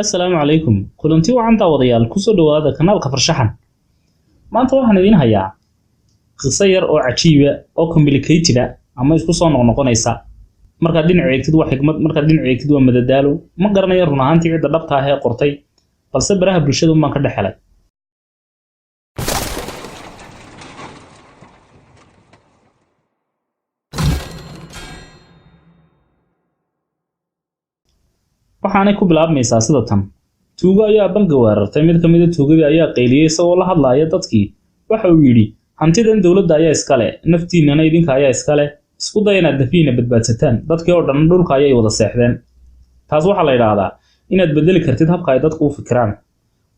السلام عليكم كلنتي وعن داوديال كسو دواada kanaalka Farshaxan maanta waxaan idin hayaa qiso yar oo cajiib ah oo complicated ah ama isku soo noqonaysa marka dhinac eegtid wax xigmad marka dhinac eegtid waa madadaalo ma garanayo run ahaantii cid dhabta ah ee qortay balse baraha bulshada ma ka dhaxalay waxaanay ku bilaabmaysaa sida tan tuugo ayaa bangiga weerartay mid kamid ah tuugadii ayaa qayliyay isagoo la hadlaaya dadkii waxa uu yiri hantidan dawladda ayaa iska leh naftiinana idinka ayaa iska leh isku day inaad nafiina badbaadsataan dadkii oo dhan dhulka ayay wada seexdeen taas waxa la yiraahdaa inaad bedeli kartid habka ay dadku u fikiraan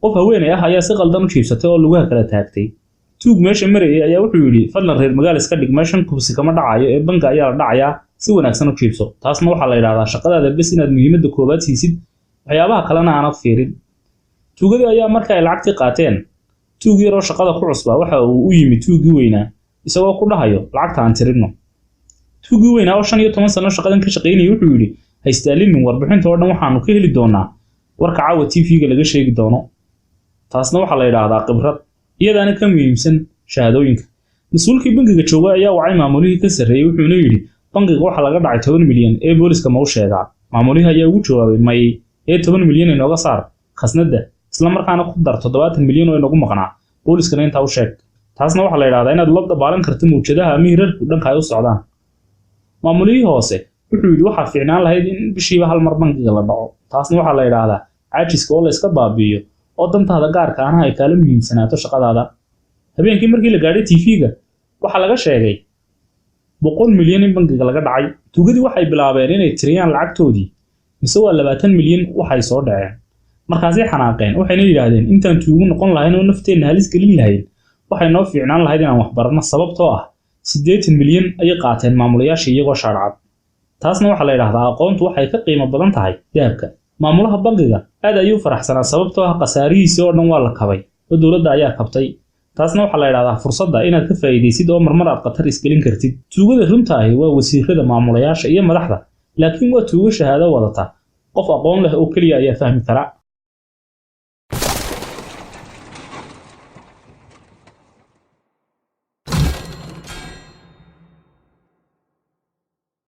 qof haweeney ah ayaa si qaldan u jiibsatay oo lugaha kala taagtay tuug meesha marayay ayaa wuxuu yiri fadlan reer magaal iska dhig meeshan kubsi kama dhacayo ee bangiga ayaa la dhacayaa si wanaagsan u jiibso taasna waxa la yiraahdaa shaqadaada bas inaad muhiimadda koobaad siisid waxyaabaha kalena aanad fiirin tuugadii ayaa marka ay lacagtii qaateen tuug yar oo shaqada ku cusbaa waxa uu u yimid tuugii weynaa isagoo ku dhahayo lacagta aan tirino tuugii weynaa oo 15 sano shaqadan ka shaqeynayay wuxuu yiri haystaalin warbixinta oo dhan waxaanu ka heli doonaa warka caawa TV-ga laga sheegi doono taasna waxa la yiraahdaa khibrad iyadaana ka muhiimsan shahaadooyinka mas'uulkii bangiga jooga ayaa wacay maamulihii ka sarreeyay wuxuuna yiri bangiga waxa laga dhacay 10 milyan ee booliska ma u sheegaa maamulihi ayaa ugu jawaabay may 10 milyan inooga saar khasnada isla markaana ku dar 70 milyan oo inagu maqnaa booliskana inta u sheeg taasna waxa la yiraahdaa inaad la dabaalan karto muujadaha miirarku dhanka ay u socdaan maamulihii hoose wuxuu yiri waxa fiicnaan lahayd in bishiiba hal mar bangiga la dhaco taasna waxa la yiraahdaa caajiska oo la iska baabiyo oo dantaada gaarka ah ay kala muhiimsanaato shaqadaada habeenkii markii la gaaray TV-ga waxa laga sheegay 100 milyan in bangiga laga dhacay tuugadii waxay bilaabeen inay tiriyaan lacagtoodii mise waa 20 milyan waxay soo dhaceen markaasay xanaaqeen waxayna yiraahdeen intaan tuugu noqon lahayn oo nafteena halis gelin lahayn waxay noo fiicnaan lahayd inaan wax barano sababtoo ah 80 milyan ay qaateen maamulayaasha iyagoo sharcad taasna waxa la yiraahdaa aqoontu waxay ka qiimo badan tahay dahabka maamulaha bangiga aad ayuu faraxsanaa sababtoo ah qasaarihiisa oo dhan waa la kabay oo dawladda ayaa kabtay taasna waxa la yiraahdaa fursadda inaad ka faa'iideysid oo marmar aad qatar isgelin kartid tuugada runta ah waa wasiirada maamulayaasha iyo madaxda laakiin waa tuugo shahaado wadata qof aqoon leh oo kaliya ayaa fahmi kara